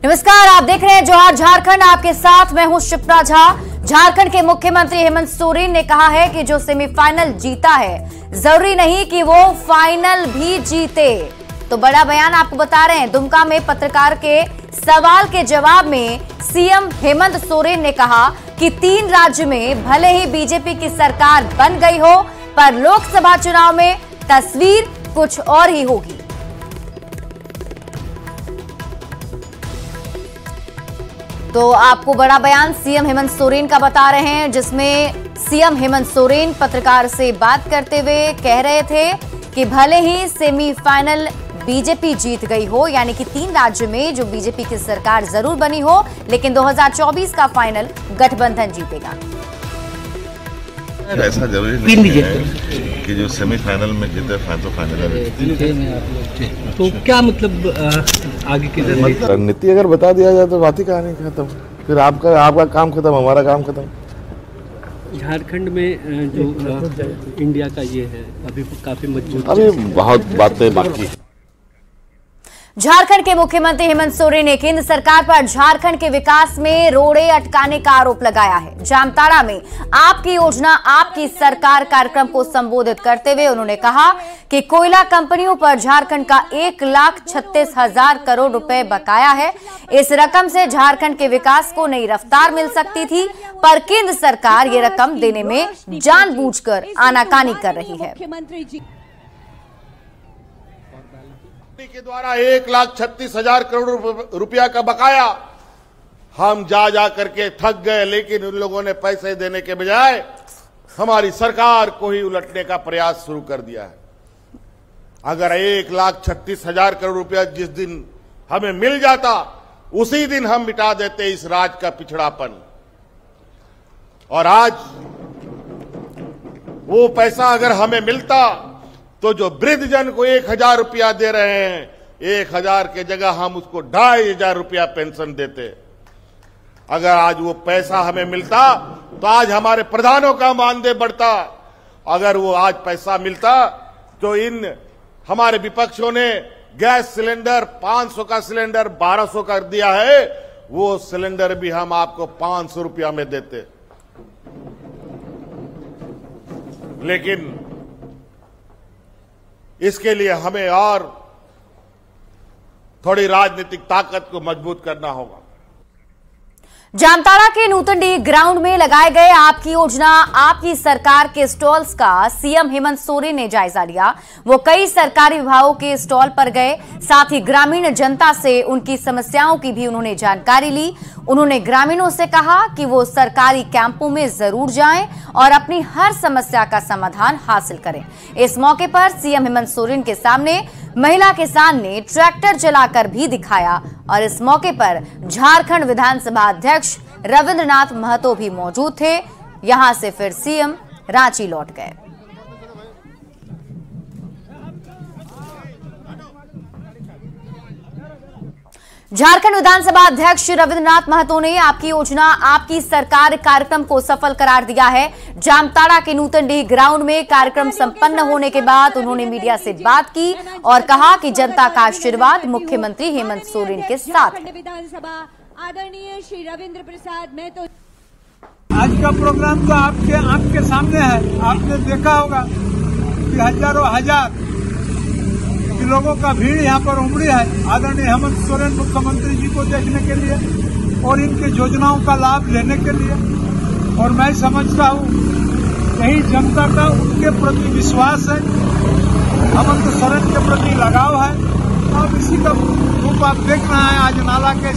नमस्कार, आप देख रहे हैं जोहार झारखंड। आपके साथ मैं हूं शिप्रा झा। झारखंड के मुख्यमंत्री हेमंत सोरेन ने कहा है कि जो सेमीफाइनल जीता है जरूरी नहीं कि वो फाइनल भी जीते। तो बड़ा बयान आपको बता रहे हैं। दुमका में पत्रकार के सवाल के जवाब में सीएम हेमंत सोरेन ने कहा कि 3 राज्य में भले ही बीजेपी की सरकार बन गई हो, पर लोकसभा चुनाव में तस्वीर कुछ और ही होगी। तो आपको बड़ा बयान सीएम हेमंत सोरेन का बता रहे हैं, जिसमें सीएम हेमंत सोरेन पत्रकार से बात करते हुए कह रहे थे कि भले ही सेमीफाइनल बीजेपी जीत गई हो, यानी कि 3 राज्य में जो बीजेपी की सरकार जरूर बनी हो, लेकिन 2024 का फाइनल गठबंधन जीतेगा। ऐसा जरूरी नहीं है कि जो सेमीफाइनल में जीते फाइनल में। तो क्या मतलब आगे की रणनीति अगर बता दिया जाए तो बात ही कहानी खत्म। फिर आपका काम खत्म, हमारा काम खत्म। झारखंड में जो इंडिया का ये है अभी काफी मजबूत, अभी बहुत बातें बाकी है। झारखंड के मुख्यमंत्री हेमंत सोरेन ने केंद्र सरकार पर झारखंड के विकास में रोड़े अटकाने का आरोप लगाया है। जामताड़ा में आपकी योजना आपकी सरकार कार्यक्रम को संबोधित करते हुए उन्होंने कहा कि कोयला कंपनियों पर झारखंड का 1,36,000 करोड़ रुपए बकाया है। इस रकम से झारखंड के विकास को नई रफ्तार मिल सकती थी, पर केंद्र सरकार ये रकम देने में जानबूझकर आनाकानी कर रही है। के द्वारा 1,36,000 करोड़ रुपया का बकाया हम जा करके थक गए, लेकिन उन लोगों ने पैसे देने के बजाय हमारी सरकार को ही उलटने का प्रयास शुरू कर दिया है। अगर 1,36,000 करोड़ रुपया जिस दिन हमें मिल जाता, उसी दिन हम मिटा देते इस राज्य का पिछड़ापन। और आज वो पैसा अगर हमें मिलता तो जो वृद्धजन को 1,000 रुपया दे रहे हैं, 1,000 के जगह हम उसको 2,500 रुपया पेंशन देते। अगर आज वो पैसा हमें मिलता तो आज हमारे प्रधानों का मानदेय बढ़ता। अगर वो आज पैसा मिलता तो इन हमारे विपक्षों ने गैस सिलेंडर 500 का सिलेंडर 1,200 कर दिया है, वो सिलेंडर भी हम आपको 500 रुपया में देते। लेकिन इसके लिए हमें और थोड़ी राजनीतिक ताकत को मजबूत करना होगा। जामताड़ा के नूतनडीह ग्राउंड में लगाए गए आपकी योजना आपकी सरकार के स्टॉल्स का सीएम हेमंत सोरेन ने जायजा लिया। वो कई सरकारी विभागों के स्टॉल पर गए, साथ ही ग्रामीण जनता से उनकी समस्याओं की भी उन्होंने जानकारी ली। उन्होंने ग्रामीणों से कहा कि वो सरकारी कैंपों में जरूर जाएं और अपनी हर समस्या का समाधान हासिल करें। इस मौके पर सीएम हेमंत सोरेन के सामने महिला किसान ने ट्रैक्टर चलाकर भी दिखाया और इस मौके पर झारखंड विधानसभा अध्यक्ष रविंद्रनाथ महतो भी मौजूद थे। यहां से फिर सीएम रांची लौट गए। झारखंड विधानसभा अध्यक्ष रविंद्रनाथ महतो ने आपकी योजना आपकी सरकार कार्यक्रम को सफल करार दिया है। जामताड़ा के नूतनडीह ग्राउंड में कार्यक्रम संपन्न होने के बाद उन्होंने मीडिया से बात की और कहा कि जनता का आशीर्वाद मुख्यमंत्री हेमंत सोरेन के साथ है। आदरणीय श्री रविंद्र प्रसाद महतो, आज का प्रोग्राम तो आपके सामने है। आपने देखा होगा कि हजारों हजार लोगों का भीड़ यहाँ पर उमड़ी है आदरणीय हेमंत सोरेन मुख्यमंत्री जी को देखने के लिए और इनके योजनाओं का लाभ लेने के लिए। और मैं समझता हूँ यही जनता का उनके प्रति विश्वास है, हेमंत सोरेन के प्रति लगाव है। अब इसी का रूप आप देख रहे हैं आज नाला के।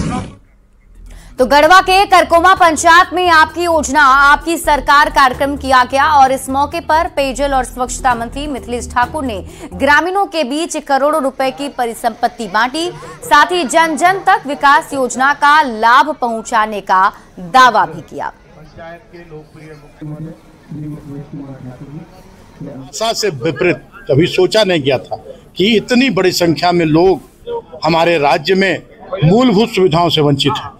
तो गढ़वा के करकोमा पंचायत में आपकी योजना आपकी सरकार कार्यक्रम किया गया और इस मौके पर पेयजल और स्वच्छता मंत्री मिथिलेश ठाकुर ने ग्रामीणों के बीच करोड़ों रुपए की परिसंपत्ति बांटी। साथ ही जन जन तक विकास योजना का लाभ पहुंचाने का दावा भी किया। से विपरीत कभी सोचा नहीं गया था कि इतनी बड़ी संख्या में लोग हमारे राज्य में मूलभूत सुविधाओं से वंचित हैं।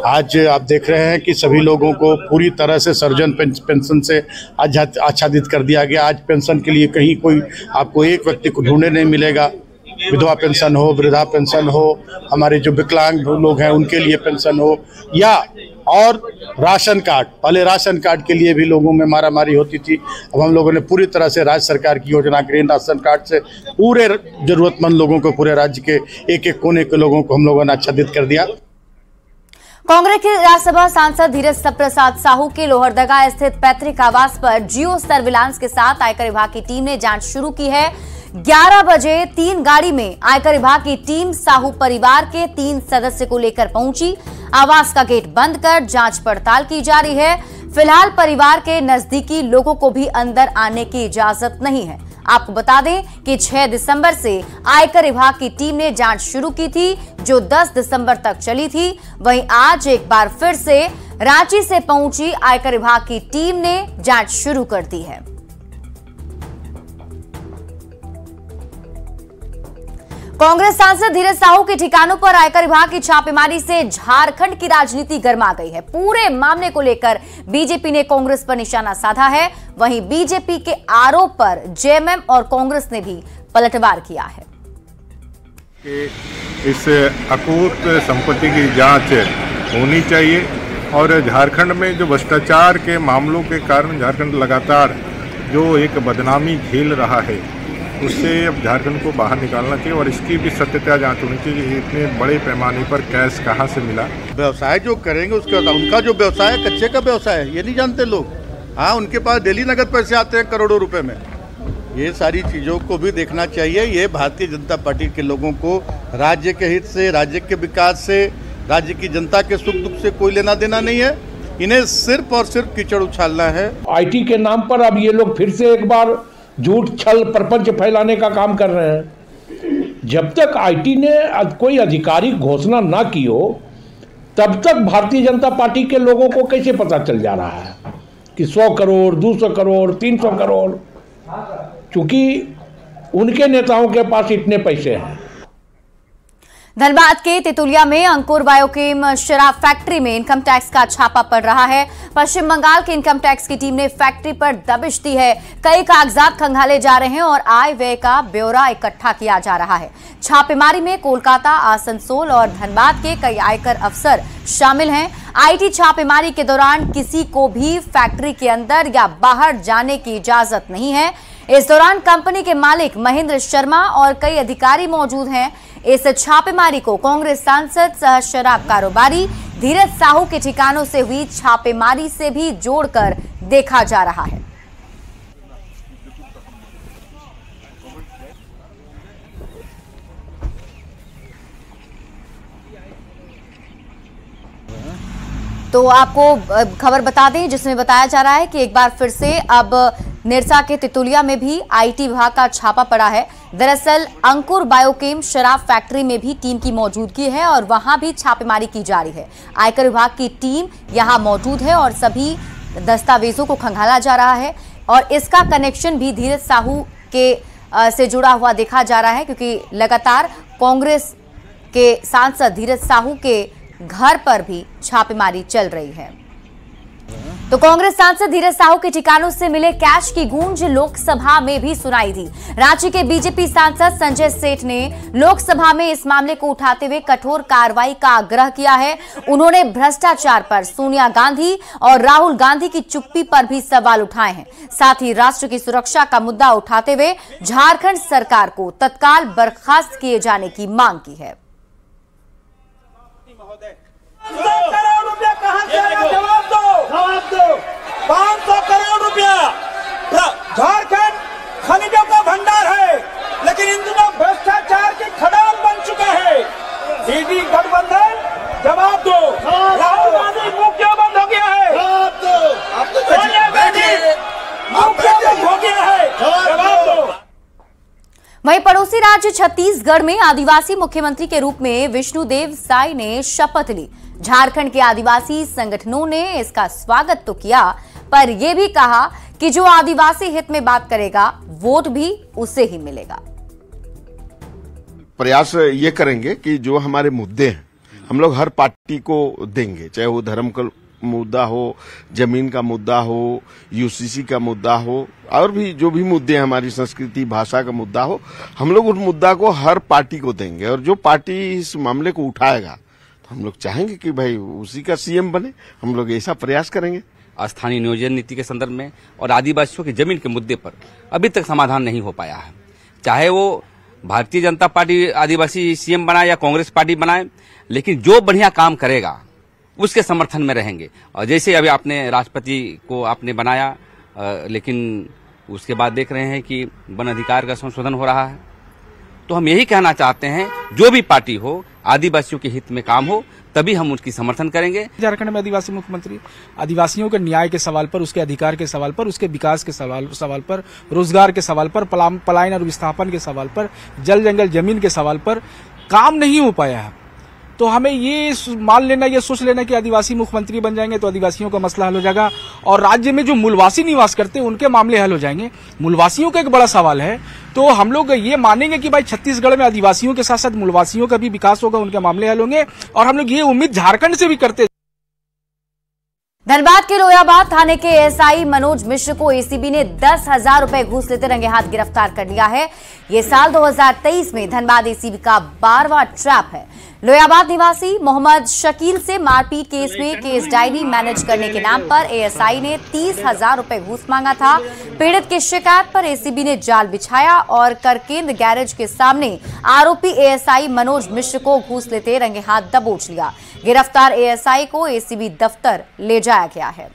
आज आप देख रहे हैं कि सभी लोगों को पूरी तरह से सर्जन पेंशन से आच्छादित कर दिया गया। आज पेंशन के लिए कहीं कोई आपको एक व्यक्ति को ढूंढने नहीं मिलेगा। विधवा पेंशन हो, वृद्धा पेंशन हो, हमारे जो विकलांग लोग हैं उनके लिए पेंशन हो, या और राशन कार्ड। पहले राशन कार्ड के लिए भी लोगों में मारामारी होती थी। अब हम लोगों ने पूरी तरह से राज्य सरकार की योजना ग्रीन राशन कार्ड से पूरे जरूरतमंद लोगों को, पूरे राज्य के एक एक कोने के लोगों को हम लोगों ने आच्छादित कर दिया। कांग्रेस के राज्यसभा सांसद धीरज प्रसाद साहू के लोहरदगा स्थित पैतृक आवास पर जियो सर्विलांस के साथ आयकर विभाग की टीम ने जांच शुरू की है। 11 बजे 3 गाड़ी में आयकर विभाग की टीम साहू परिवार के 3 सदस्य को लेकर पहुंची। आवास का गेट बंद कर जांच पड़ताल की जा रही है। फिलहाल परिवार के नजदीकी लोगों को भी अंदर आने की इजाजत नहीं है। आपको बता दें कि 6 दिसंबर से आयकर विभाग की टीम ने जांच शुरू की थी, जो 10 दिसंबर तक चली थी। वहीं आज एक बार फिर से रांची से पहुंची आयकर विभाग की टीम ने जांच शुरू कर दी है। कांग्रेस सांसद धीरज साहू के ठिकानों पर आयकर विभाग की छापेमारी से झारखंड की राजनीति गर्मा गई है। पूरे मामले को लेकर बीजेपी ने कांग्रेस पर निशाना साधा है। वहीं बीजेपी के आरोप पर जेएमएम और कांग्रेस ने भी पलटवार किया है। इस अकूत संपत्ति की जांच होनी चाहिए और झारखंड में जो भ्रष्टाचार के मामलों के कारण झारखंड लगातार जो एक बदनामी झेल रहा है, उससे अब झारखंड को बाहर निकालना चाहिए और इसकी भी सत्यता जांच होनी चाहिए। इतने बड़े पैमाने पर कैश कहां से मिला। व्यवसाय जो करेंगे उसके बाद उनका जो व्यवसाय है कच्चे का व्यवसाय है, ये नहीं जानते लोग। हाँ, उनके पास डेली नगद पैसे आते हैं करोड़ों रुपए में। ये सारी चीज़ों को भी देखना चाहिए। ये भारतीय जनता पार्टी के लोगों को राज्य के हित से, राज्य के विकास से, राज्य की जनता के सुख दुख से कोई लेना देना नहीं है। इन्हें सिर्फ और सिर्फ कीचड़ उछालना है। IT के नाम पर अब ये लोग फिर से एक बार झूठ छल प्रपंच फैलाने का काम कर रहे हैं। जब तक IT ने कोई आधिकारिक घोषणा ना की हो, तब तक भारतीय जनता पार्टी के लोगों को कैसे पता चल जा रहा है कि 100 करोड़, 200 करोड़, 300 करोड़, क्योंकि उनके नेताओं के पास इतने पैसे हैं। धनबाद के तेतुलिया में अंकुर बायोकेम शराब फैक्ट्री में इनकम टैक्स का छापा पड़ रहा है। पश्चिम बंगाल के इनकम टैक्स की टीम ने फैक्ट्री पर दबिश दी है। कई कागजात खंगाले जा रहे हैं और आय व्यय का ब्यौरा इकट्ठा किया जा रहा है। छापेमारी में कोलकाता, आसनसोल और धनबाद के कई आयकर अफसर शामिल हैं। IT छापेमारी के दौरान किसी को भी फैक्ट्री के अंदर या बाहर जाने की इजाजत नहीं है। इस दौरान कंपनी के मालिक महेंद्र शर्मा और कई अधिकारी मौजूद हैं। इस छापेमारी को कांग्रेस सांसद सह शराब कारोबारी धीरज साहू के ठिकानों से हुई छापेमारी से भी जोड़कर देखा जा रहा है। तो आपको खबर बता दें जिसमें बताया जा रहा है कि एक बार फिर से अब निरसा के तितुलिया में भी IT विभाग का छापा पड़ा है। दरअसल अंकुर बायोकेम शराब फैक्ट्री में भी टीम की मौजूदगी है और वहां भी छापेमारी की जा रही है। आयकर विभाग की टीम यहां मौजूद है और सभी दस्तावेजों को खंगाला जा रहा है और इसका कनेक्शन भी धीरज साहू के से जुड़ा हुआ देखा जा रहा है, क्योंकि लगातार कांग्रेस के सांसद धीरज साहू के घर पर भी छापेमारी चल रही है। तो कांग्रेस सांसद धीरज साहू के ठिकानों से मिले कैश की गूंज लोकसभा में भी सुनाई दी। रांची के बीजेपी सांसद संजय सेठ ने लोकसभा में इस मामले को उठाते हुए कठोर कार्रवाई का आग्रह किया है। उन्होंने भ्रष्टाचार पर सोनिया गांधी और राहुल गांधी की चुप्पी पर भी सवाल उठाए हैं। साथ ही राष्ट्र की सुरक्षा का मुद्दा उठाते हुए झारखंड सरकार को तत्काल बर्खास्त किए जाने की मांग की है। 100 करोड़ रुपया कहां से आया? जवाब दो। 500 करोड़ रुपया झारखंड खनिजों का भंडार है, लेकिन इन दिनों भ्रष्टाचार की खदान बन चुका है। दीदी गठबंधन, जवाब दो। राहुल गांधी मुंह क्यों बंद हो गया है? सोनिया गांधी मुंह क्यों बंद हो गया है? जवाब दो। वहीं पड़ोसी राज्य छत्तीसगढ़ में आदिवासी मुख्यमंत्री के रूप में विष्णुदेव साय ने शपथ ली। झारखंड के आदिवासी संगठनों ने इसका स्वागत तो किया, पर यह भी कहा कि जो आदिवासी हित में बात करेगा वोट भी उसे ही मिलेगा। प्रयास ये करेंगे कि जो हमारे मुद्दे हैं हम लोग हर पार्टी को देंगे, चाहे वो धर्म को मुद्दा हो, जमीन का मुद्दा हो, यूसीसी का मुद्दा हो, और भी जो भी मुद्दे हैं, हमारी संस्कृति भाषा का मुद्दा हो, हम लोग उस मुद्दा को हर पार्टी को देंगे। और जो पार्टी इस मामले को उठाएगा तो हम लोग चाहेंगे कि भाई उसी का सीएम बने। हम लोग ऐसा प्रयास करेंगे। स्थानीय नियोजन नीति के संदर्भ में और आदिवासियों की जमीन के मुद्दे पर अभी तक समाधान नहीं हो पाया है। चाहे वो भारतीय जनता पार्टी आदिवासी सीएम बनाए या कांग्रेस पार्टी बनाए, लेकिन जो बढ़िया काम करेगा उसके समर्थन में रहेंगे। और जैसे अभी आपने राष्ट्रपति को आपने बनाया, लेकिन उसके बाद देख रहे हैं कि वन अधिकार का संशोधन हो रहा है। तो हम यही कहना चाहते हैं, जो भी पार्टी हो, आदिवासियों के हित में काम हो, तभी हम उसकी समर्थन करेंगे। झारखंड में आदिवासी मुख्यमंत्री आदिवासियों के न्याय के सवाल पर, उसके अधिकार के सवाल पर, उसके विकास के सवाल पर, रोजगार के सवाल पर, पलायन और विस्थापन के सवाल पर, जल जंगल जमीन के सवाल पर काम नहीं हो पाया है। तो हमें ये मान लेना, ये सोच लेना कि आदिवासी मुख्यमंत्री बन जाएंगे तो आदिवासियों का मसला हल हो जाएगा और राज्य में जो मूलवासी निवास करते हैं उनके मामले हल हो जाएंगे। मूलवासियों का एक बड़ा सवाल है, तो हम लोग ये मानेंगे कि भाई छत्तीसगढ़ में आदिवासियों के साथ साथ मूलवासियों का भी विकास होगा, उनके मामले हल होंगे। और हम लोग ये उम्मीद झारखंड से भी करते हैं। धनबाद के लोयाबाद थाने के एएसआई मनोज मिश्र को एसीबी ने 10,000 रुपए घूस लेते रंगे हाथ गिरफ्तार कर लिया है। ये साल 2023 में धनबाद एसीबी का 12वां ट्रैप है। लोयाबाद निवासी मोहम्मद शकील से मारपीट केस में केस डायरी मैनेज करने के नाम पर एएसआई ने 30,000 रुपए घूस मांगा था। पीड़ित की शिकायत पर एसीबी ने जाल बिछाया और करकेंद्र गैरेज के सामने आरोपी एएसआई मनोज मिश्र को घूस लेते रंगे हाथ दबोच लिया। गिरफ्तार एएसआई को एसीबी दफ्तर ले जाया गया है।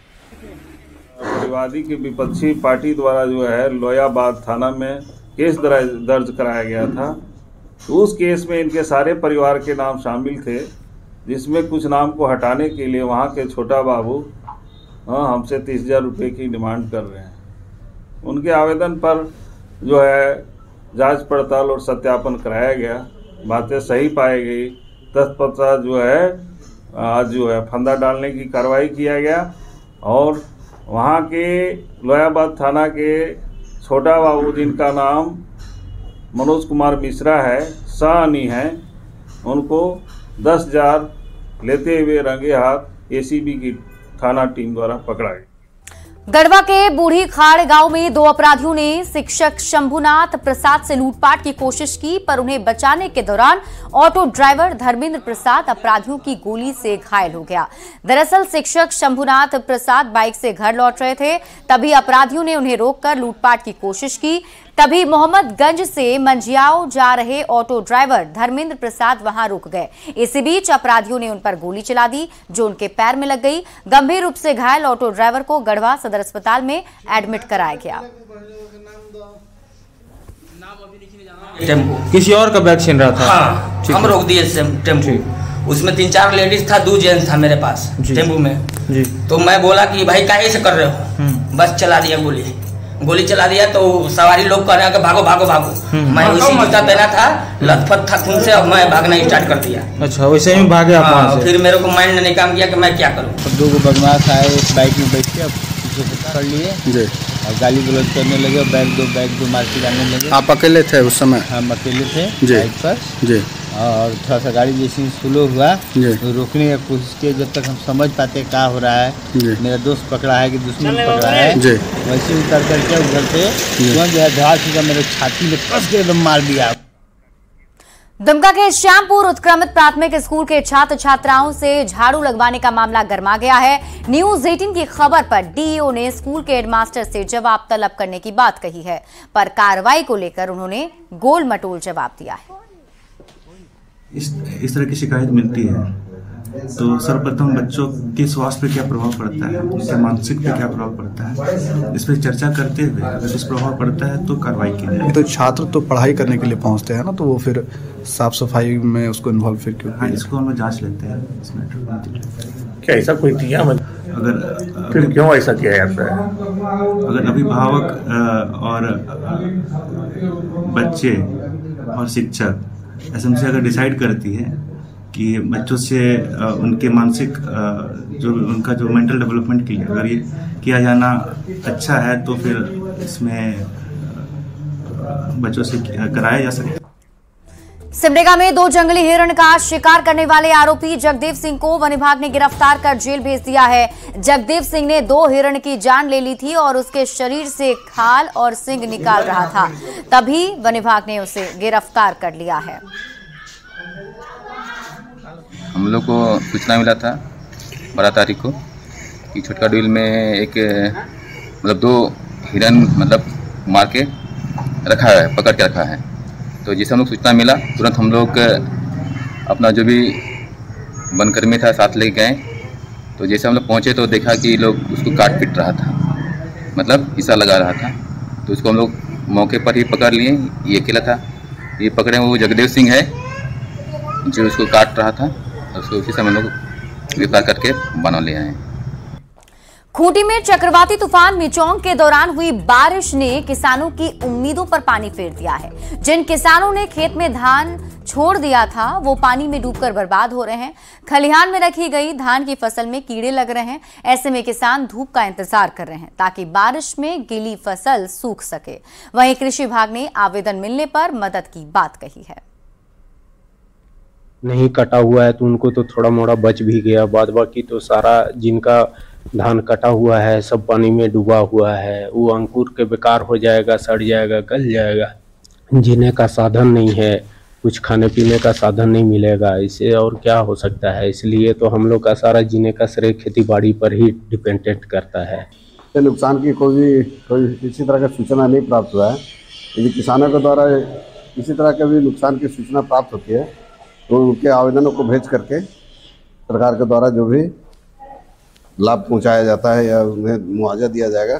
परिवादी की विपक्षी पार्टी द्वारा जो है लोयाबाद थाना में केस दर्ज कराया गया था। तो उस केस में इनके सारे परिवार के नाम शामिल थे, जिसमें कुछ नाम को हटाने के लिए वहाँ के छोटा बाबू हमसे 30,000 रुपये की डिमांड कर रहे हैं। उनके आवेदन पर जो है जांच पड़ताल और सत्यापन कराया गया, बातें सही पाई गई। तत्पश्चात जो है आज जो है फंदा डालने की कार्रवाई किया गया और वहाँ के लोयाबाद थाना के छोटा बाबू, जिनका नाम मनोज कुमार मिश्रा है, सानी है, उनको 10,000 लेते हुए रंगे हाथ एसीबी की थाना टीम द्वारा पकड़ा गया। गढ़वा के बूढ़ी खाड़ गांव में 2 अपराधियों ने शिक्षक शंभुनाथ प्रसाद से लूटपाट की कोशिश की, पर उन्हें बचाने के दौरान ऑटो ड्राइवर धर्मेंद्र प्रसाद अपराधियों की गोली से घायल हो गया। दरअसल शिक्षक शंभुनाथ प्रसाद बाइक से घर लौट रहे थे, तभी अपराधियों ने उन्हें रोककर लूटपाट की कोशिश की। तभी मोहम्मदगंज से मंजियाओ जा रहे ऑटो ड्राइवर धर्मेंद्र प्रसाद वहां रुक गए। इसी बीच अपराधियों ने उन पर गोली चला दी, जो उनके पैर में लग गई। गंभीर रूप से घायल ऑटो ड्राइवर को गढ़वा सदर अस्पताल में एडमिट कराया गया। किसी और का बैग छीन रहा था? हाँ, हम रोक दिए टेम्पू। उसमें 3-4 लेडीज था, 2 जेंट्स था मेरे पास टेम्पू में जी। तो मैं बोला कि भाई काहे से कर रहे हो, बस चला दिया गोली चला दिया। तो सवारी लोग कह रहे हैं कि भागो भागो भागो। मैं उसी जूता पहना था, लथपथ था खून से, और मैं भागना स्टार्ट कर दिया। अच्छा, वैसे ही भागे आप वहाँ से? फिर मेरे को माइंड ने काम किया कि मैं क्या करूँ। 2 बदमाश आए, एक बाइक में बैठ के पीछे से पकड़ लिए जी और गाली गलौज करने लगे और बैग दो मार के जाने लगे। आप अकेले थे उस समय? हम अकेले थे जी बाइक पर जी। और थोड़ा सा गाड़ी जैसे स्लो हुआ तो रोकने की कोशिश की, जब तक हम समझ पाते क्या हो रहा है। मेरा दोस्त पकड़ा है कि दुश्मन पकड़ा है जी। वैसे उतर करके उधर से जो है धार सीधा मेरे छाती में कस के एकदम मार दिया। दुमका के श्यामपुर उत्क्रमित प्राथमिक स्कूल के छात्र छात्राओं से झाड़ू लगवाने का मामला गरमा गया है। न्यूज 18 की खबर पर डीईओ ने स्कूल के हेडमास्टर से जवाब तलब करने की बात कही है, पर कार्रवाई को लेकर उन्होंने गोल मटोल जवाब दिया है। इस तरह की शिकायत मिलती है तो सर्वप्रथम बच्चों के स्वास्थ्य पे क्या प्रभाव पड़ता है, उनके मानसिक पे क्या प्रभाव पड़ता है, इस पर चर्चा करते हुए अगर इस प्रभाव पड़ता है तो कार्रवाई की जाए। तो छात्र तो पढ़ाई करने के लिए पहुंचते हैं ना, तो वो फिर साफ सफाई में उसको इन्वॉल्व फिर क्यों? हाँ, इसको हम जांच लेते हैं इसमें। क्या ऐसा कोई किया अगर फिर क्यों ऐसा किया जाता है? अगर अभिभावक और बच्चे और शिक्षक एसएमसी अगर डिसाइड करती है कि बच्चों से उनके मानसिक जो उनका जो मेंटल डेवलपमेंट के लिए अगर ये किया जाना अच्छा है तो फिर इसमें बच्चों से कराया जा सकता है। सिमडेगा में 2 जंगली हिरण का शिकार करने वाले आरोपी जगदेव सिंह को वन विभाग ने गिरफ्तार कर जेल भेज दिया है। जगदेव सिंह ने 2 हिरण की जान ले ली थी और उसके शरीर से खाल और सिंग निकाल रहा था, तभी वन विभाग ने उसे गिरफ्तार कर लिया है। हम लोग को सूचना मिला था 12 तारीख को कि छोटका डील में एक 2 हिरण मार के रखा है, पकड़ के रखा है। तो जैसे हम लोग सूचना मिला तुरंत हम लोग अपना जो भी वनकर्मी था साथ ले गए। तो जैसे हम लोग पहुँचे तो देखा कि लोग उसको काट पीट रहा था, हिस्सा लगा रहा था। तो उसको हम लोग मौके पर ही पकड़ लिए। ये अकेला था, ये पकड़े वो जगदेव सिंह है जो उसको काट रहा था। उसको उसी समय लोग गिरफ्तार करके बना ले आए हैं। खूंटी में चक्रवाती तूफान मिचोंग के दौरान हुई बारिश ने किसानों की उम्मीदों पर पानी फेर दिया है। जिन किसानों ने खेत में धान छोड़ दिया था वो पानी में डूबकर बर्बाद हो रहे हैं। खलिहान में रखी गई धान की फसल में कीड़े लग रहे हैं। ऐसे में किसान धूप का इंतजार कर रहे हैं ताकि बारिश में गीली फसल सूख सके। वहीं कृषि विभाग ने आवेदन मिलने पर मदद की बात कही है। नहीं कटा हुआ है तो उनको तो थोड़ा मोड़ा बच भी गया, बाद बाकी तो सारा जिनका धान कटा हुआ है सब पानी में डूबा हुआ है। वो अंकुर के बेकार हो जाएगा, सड़ जाएगा, गल जाएगा। जीने का साधन नहीं है, कुछ खाने पीने का साधन नहीं मिलेगा, इससे और क्या हो सकता है। इसलिए तो हम लोग का सारा जीने का श्रेय खेती बाड़ी पर ही डिपेंडेंट करता है। नुकसान की कोई किसी तरह का सूचना नहीं प्राप्त हुआ है। यदि किसानों के द्वारा किसी तरह के भी नुकसान की सूचना प्राप्त होती है तो उनके आवेदनों को भेज करके सरकार के द्वारा जो भी लाभ पहुंचाया जाता है या उन्हें मुआवजा दिया जाएगा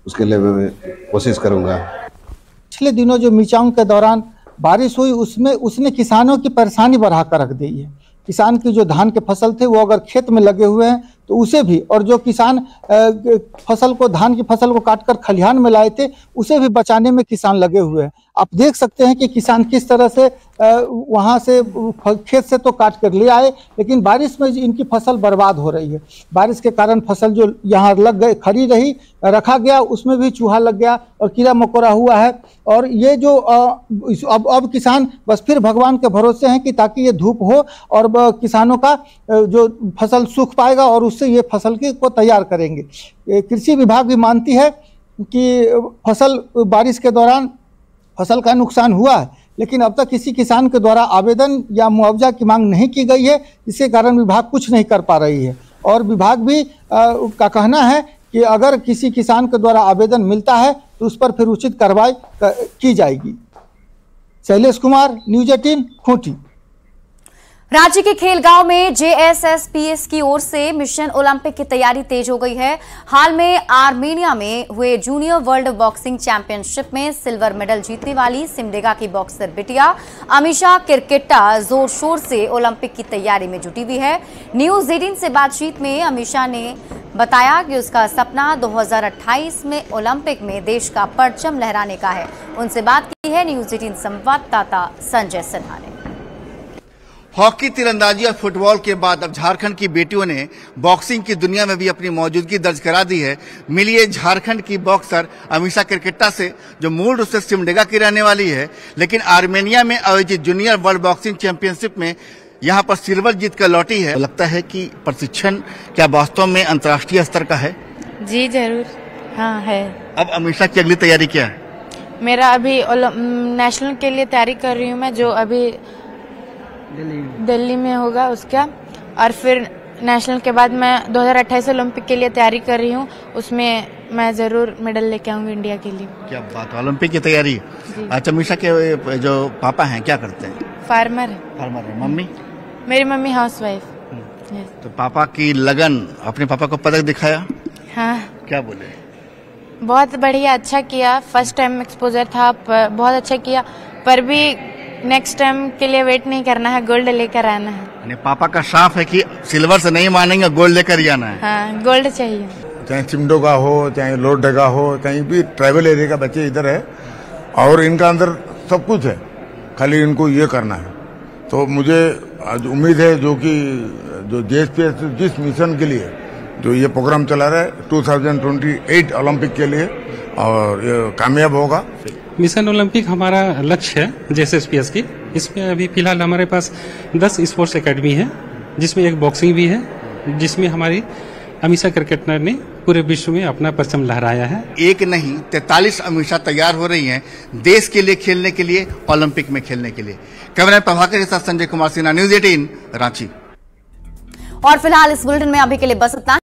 उसके लिए मैं कोशिश करूंगा। पिछले दिनों जो मिचोंग के दौरान बारिश हुई उसने किसानों की परेशानी बढ़ा कर रख दी है। किसान की जो धान के फसल थे वो अगर खेत में लगे हुए हैं तो उसे भी, और जो किसान धान की फसल को काटकर खलिहान में लाए थे उसे भी बचाने में किसान लगे हुए हैं। आप देख सकते हैं कि किसान किस तरह से वहां से खेत से तो काट कर ले आए, लेकिन बारिश में इनकी फसल बर्बाद हो रही है। बारिश के कारण फसल जो यहाँ लग गई खड़ी रही, रखा गया, उसमें भी चूहा लग गया और कीड़ा मकोड़ा हुआ है। और ये जो अब किसान बस फिर भगवान के भरोसे हैं कि ताकि ये धूप हो और किसानों का जो फसल सूख पाएगा और उससे ये फसल को तैयार करेंगे। कृषि विभाग भी मानती है कि बारिश के दौरान फसल का नुकसान हुआ है, लेकिन अब तक किसी किसान के द्वारा आवेदन या मुआवजा की मांग नहीं की गई है, जिसके कारण विभाग कुछ नहीं कर पा रही है। और विभाग भी का कहना है कि अगर किसी किसान के द्वारा आवेदन मिलता है तो उस पर फिर उचित कार्रवाई की जाएगी। शैलेश कुमार, न्यूज 18, खूंटी। राज्य के खेलगांव में JSSPS की ओर से मिशन ओलंपिक की तैयारी तेज हो गई है। हाल में आर्मेनिया में हुए जूनियर वर्ल्ड बॉक्सिंग चैंपियनशिप में सिल्वर मेडल जीतने वाली सिमडेगा की बॉक्सर बिटिया अमीशा किरकिट्टा जोर शोर से ओलंपिक की तैयारी में जुटी हुई है। न्यूज 18 से बातचीत में अमीशा ने बताया कि उसका सपना 2028 में ओलंपिक में देश का परचम लहराने का है। उनसे बात की है न्यूज 18 संवाददाता संजय सिन्हा ने। हॉकी, तीरंदाजी और फुटबॉल के बाद अब झारखंड की बेटियों ने बॉक्सिंग की दुनिया में भी अपनी मौजूदगी दर्ज करा दी है। मिलिए झारखंड की बॉक्सर अमीशा किरकिट्टा से, जो मूल रूप से सिमडेगा की रहने वाली है, लेकिन आर्मेनिया में आयोजित जूनियर वर्ल्ड बॉक्सिंग चैंपियनशिप में यहाँ पर सिल्वर जीत कर लौटी है। लगता है कि प्रशिक्षण क्या वास्तव में अंतर्राष्ट्रीय स्तर का है? जी जरूर, हाँ है। अब अमीशा की अगली तैयारी क्या है? मेरा अभी नेशनल के लिए तैयारी कर रही हूँ मैं, जो अभी दिल्ली में होगा उसका, और फिर नेशनल के बाद मैं 2028 ओलंपिक के लिए तैयारी कर रही हूँ। उसमें मैं जरूर मेडल लेके आऊंगी इंडिया के लिए। क्या बात है, ओलंपिक की तैयारी। अच्छा, अमीशा के जो पापा हैं क्या करते हैं? फार्मर है। फार्मर है। मम्मी? मेरी मम्मी हाउसवाइफ। तो पापा की लगन, अपने पापा को पदक दिखाया? हाँ। क्या बोले? बहुत बढ़िया, अच्छा किया। फर्स्ट टाइम एक्सपोजर था, बहुत अच्छा किया, पर भी नेक्स्ट टाइम के लिए वेट नहीं करना है, गोल्ड लेकर आना है। पापा का साफ है कि सिल्वर से नहीं मानेंगे, गोल्ड लेकर ही आना है। हाँ, गोल्ड चाहिए। चाहे सिमडेगा हो, चाहे लोहरदगा हो, कहीं भी ट्राइबल एरिया का बच्चे इधर है और इनका अंदर सब कुछ है, खाली इनको ये करना है। तो मुझे आज उम्मीद है जो JSPS जिस मिशन के लिए जो ये प्रोग्राम चला रहा है 2028 ओलंपिक के लिए, और ये कामयाब होगा। मिशन ओलंपिक हमारा लक्ष्य है JSPS की, इसमें अभी फिलहाल हमारे पास 10 स्पोर्ट्स एकेडमी है, जिसमें एक बॉक्सिंग भी है, जिसमें हमारी अमीषा क्रिकेटर ने पूरे विश्व में अपना परचम लहराया है। एक नहीं 43 अमीषा तैयार हो रही हैं देश के लिए खेलने के लिए, ओलंपिक में खेलने के लिए। कैमरा प्रभाकर के साथ संजय कुमार सिन्हा, न्यूज 18 रांची। और फिलहाल इस बुलेटिन में अभी के लिए बस इतना।